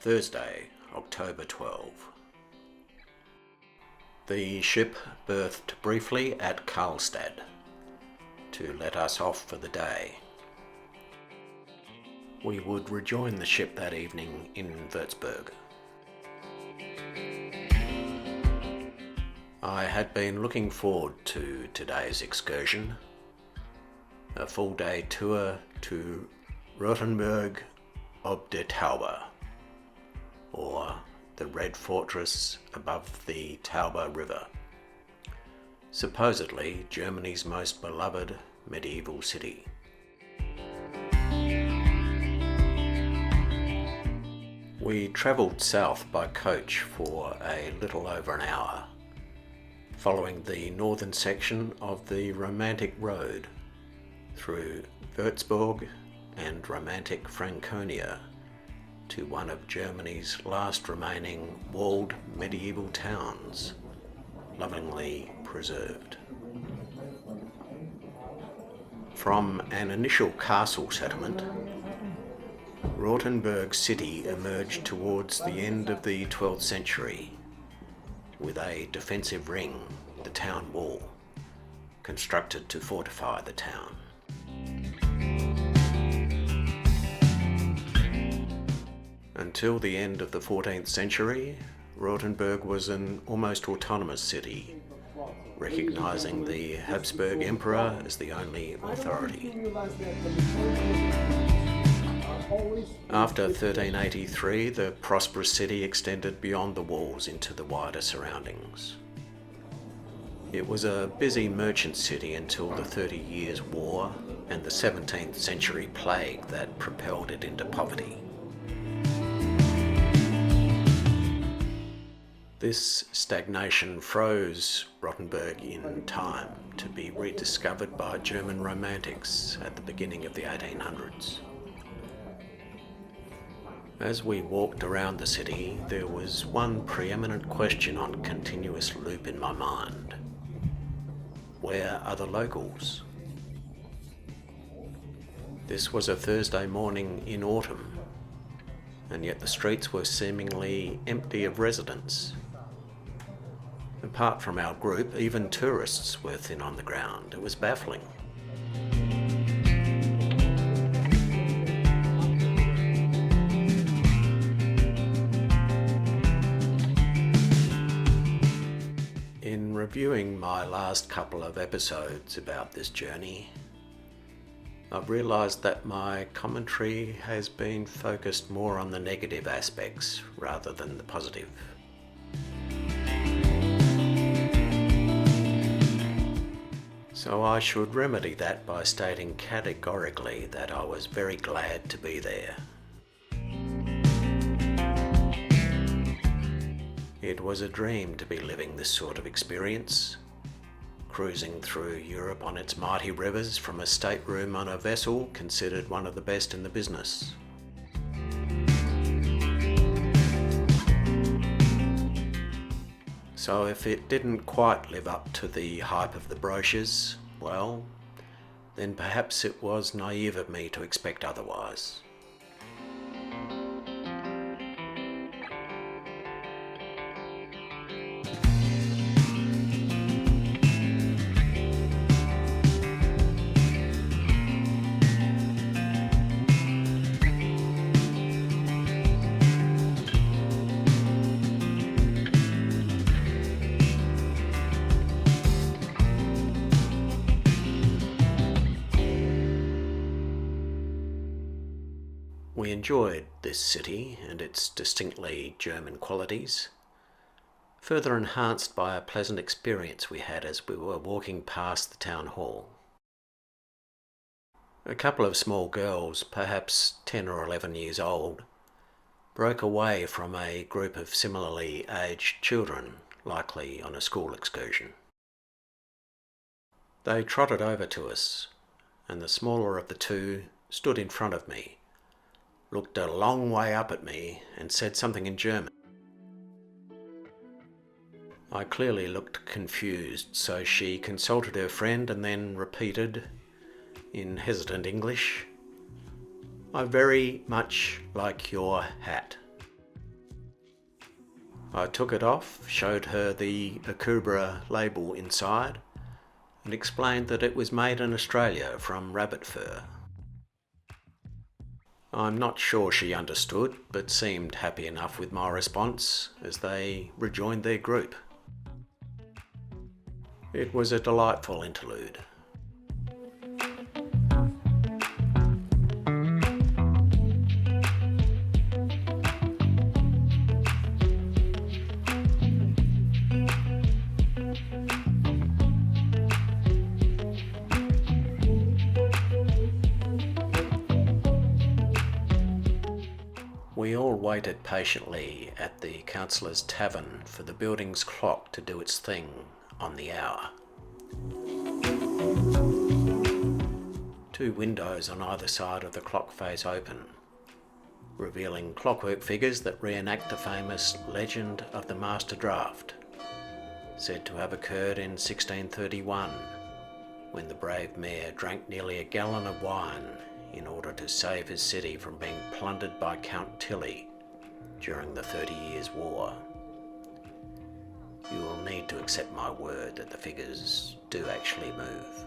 Thursday, October 12. The ship berthed briefly at Karlstadt to let us off for the day. We would rejoin the ship that evening in Würzburg. I had been looking forward to today's excursion, a full-day tour to Rothenburg ob der Tauber, or the Red Fortress above the Tauber River, supposedly Germany's most beloved medieval city. We travelled south by coach for a little over an hour, following the northern section of the Romantic Road through Würzburg and romantic Franconia to one of Germany's last remaining walled medieval towns, lovingly preserved. From an initial castle settlement, Rothenburg city emerged towards the end of the 12th century with a defensive ring, the town wall, constructed to fortify the town. Until the end of the 14th century, Rothenburg was an almost autonomous city, recognising the Habsburg Emperor as the only authority. After 1383, the prosperous city extended beyond the walls into the wider surroundings. It was a busy merchant city until the 30 Years' War and the 17th century plague that propelled it into poverty. This stagnation froze Rothenburg in time to be rediscovered by German romantics at the beginning of the 1800s. As we walked around the city, there was one preeminent question on continuous loop in my mind. Where are the locals? This was a Thursday morning in autumn, and yet the streets were seemingly empty of residents. Apart from our group, even tourists were thin on the ground. It was baffling. In reviewing my last couple of episodes about this journey, I've realised that my commentary has been focused more on the negative aspects rather than the positive. So I should remedy that by stating categorically that I was very glad to be there. It was a dream to be living this sort of experience, cruising through Europe on its mighty rivers from a stateroom on a vessel considered one of the best in the business. So if it didn't quite live up to the hype of the brochures, well, then perhaps it was naive of me to expect otherwise. We enjoyed this city and its distinctly German qualities, further enhanced by a pleasant experience we had as we were walking past the town hall. A couple of small girls, perhaps 10 or 11 years old, broke away from a group of similarly aged children, likely on a school excursion. They trotted over to us, and the smaller of the two stood in front of me, looked a long way up at me and said something in German. I clearly looked confused, so she consulted her friend and then repeated, in hesitant English, "I very much like your hat." I took it off, showed her the Akubra label inside, and explained that it was made in Australia from rabbit fur. I'm not sure she understood, but seemed happy enough with my response as they rejoined their group. It was a delightful interlude. We all waited patiently at the councillor's tavern for the building's clock to do its thing on the hour. 2 windows on either side of the clock face open, revealing clockwork figures that reenact the famous legend of the Master Draft, said to have occurred in 1631, when the brave mayor drank nearly a gallon of wine in order to save his city from being plundered by Count Tilly during the 30 Years' War. You will need to accept my word that the figures do actually move.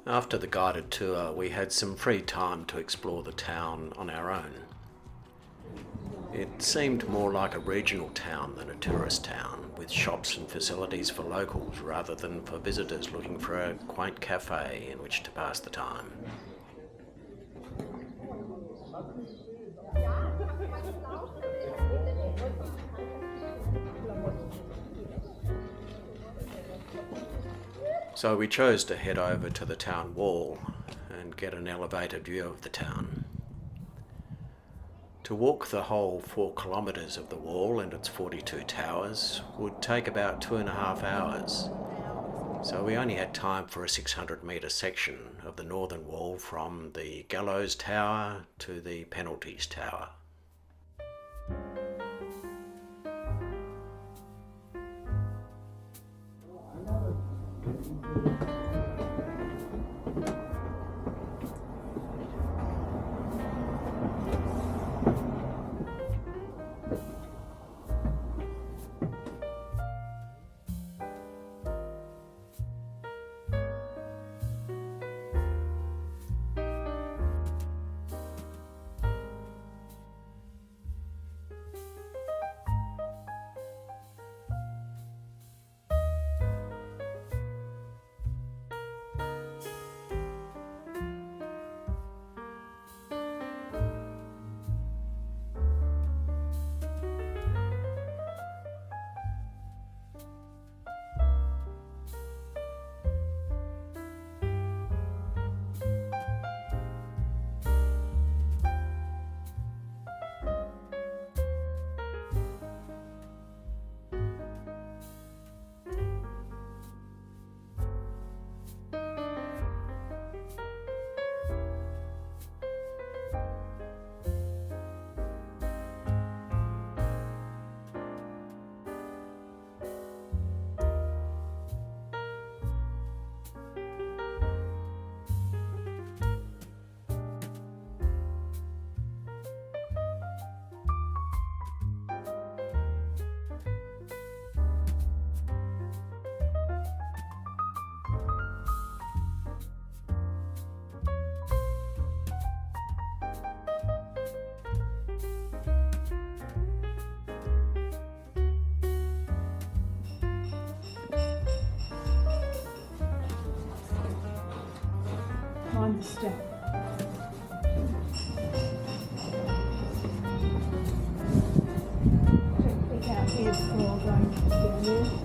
After the guided tour, we had some free time to explore the town on our own. It seemed more like a regional town than a tourist town, with shops and facilities for locals rather than for visitors looking for a quaint cafe in which to pass the time. So we chose to head over to the town wall and get an elevated view of the town. To walk the whole 4 kilometres of the wall and its 42 towers would take about 2.5 hours. So we only had time for a 600-metre section of the northern wall from the Gallows Tower to the Penalties Tower. behind the step. Look out here for going down there.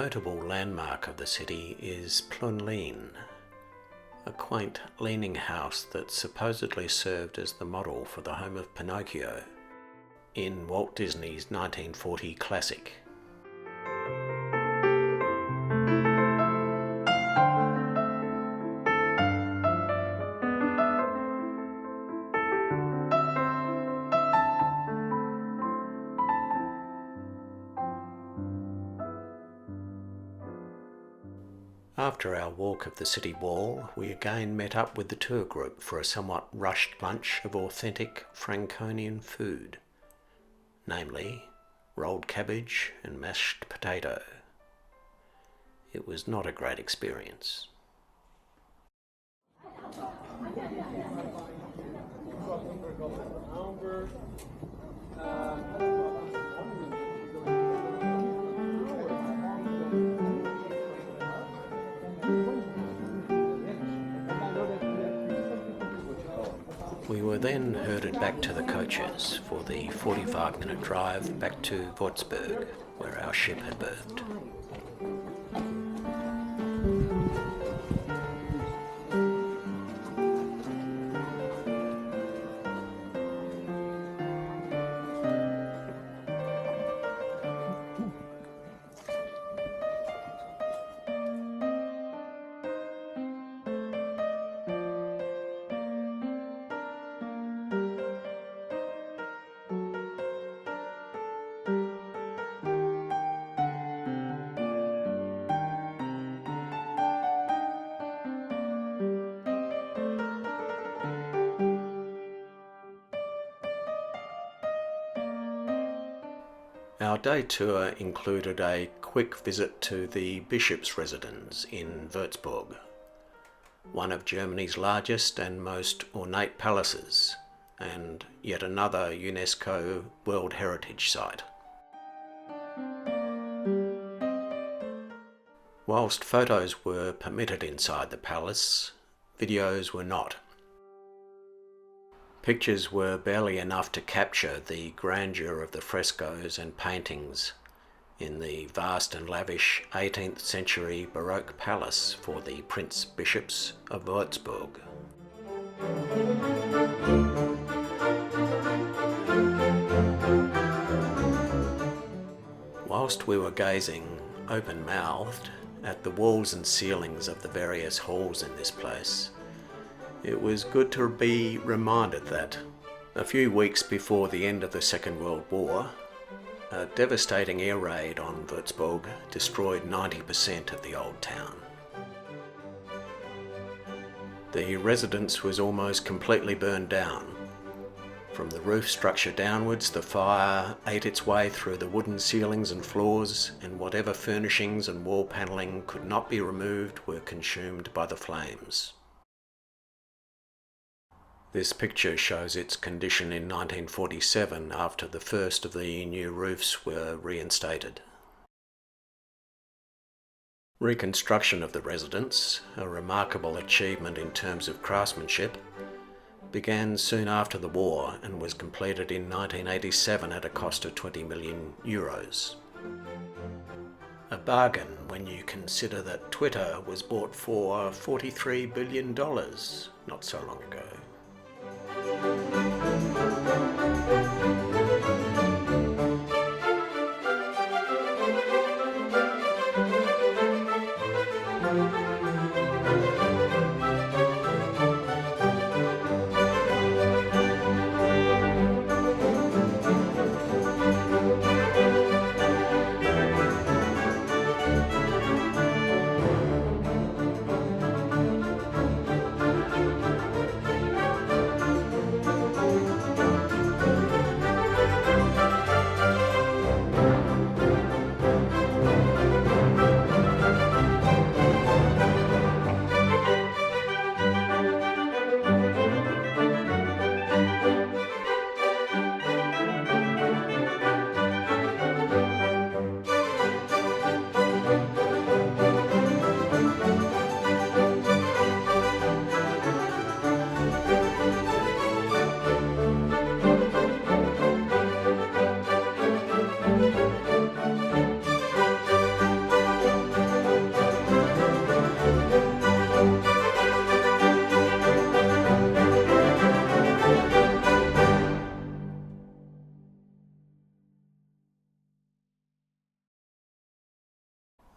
notable landmark of the city is Plunleen, a quaint leaning house that supposedly served as the model for the home of Pinocchio in Walt Disney's 1940 classic. After our walk of the city wall, we again met up with the tour group for a somewhat rushed lunch of authentic Franconian food, namely rolled cabbage and mashed potato. It was not a great experience. We were then herded back to the coaches for the 45-minute drive back to Würzburg, where our ship had berthed. Our day tour included a quick visit to the Bishop's Residenz in Würzburg, one of Germany's largest and most ornate palaces, and yet another UNESCO World Heritage Site. Whilst photos were permitted inside the palace, videos were not. Pictures were barely enough to capture the grandeur of the frescoes and paintings in the vast and lavish 18th century Baroque palace for the Prince Bishops of Würzburg. Whilst we were gazing open-mouthed at the walls and ceilings of the various halls in this place, it was good to be reminded that a few weeks before the end of the Second World War, a devastating air raid on Würzburg destroyed 90% of the old town. The residence was almost completely burned down. From the roof structure downwards, the fire ate its way through the wooden ceilings and floors, and whatever furnishings and wall panelling could not be removed were consumed by the flames. This picture shows its condition in 1947 after the first of the new roofs were reinstated. Reconstruction of the residence, a remarkable achievement in terms of craftsmanship, began soon after the war and was completed in 1987 at a cost of €20 million. A bargain when you consider that Twitter was bought for $43 billion not so long ago.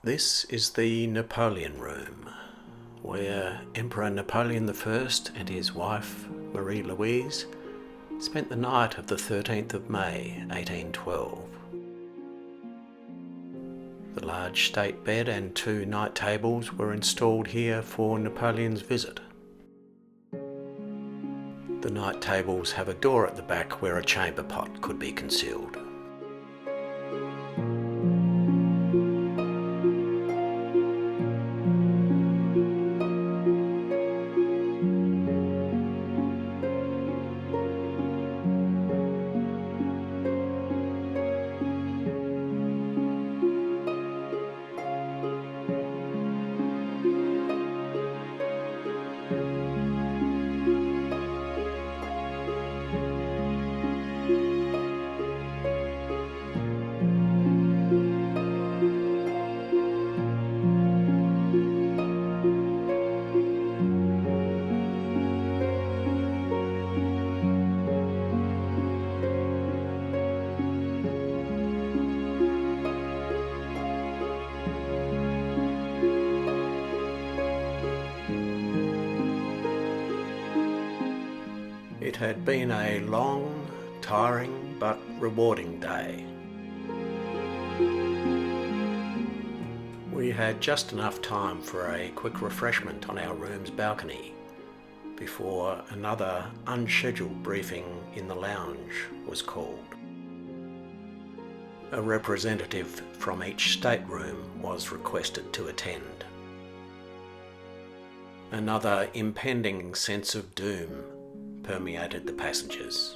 This is the Napoleon Room, where Emperor Napoleon I and his wife, Marie-Louise, spent the night of the 13th of May, 1812. The large state bed and 2 night tables were installed here for Napoleon's visit. The night tables have a door at the back where a chamber pot could be concealed. It had been a long, tiring but rewarding day. We had just enough time for a quick refreshment on our room's balcony before another unscheduled briefing in the lounge was called. A representative from each stateroom was requested to attend. Another impending sense of doom permeated the passengers.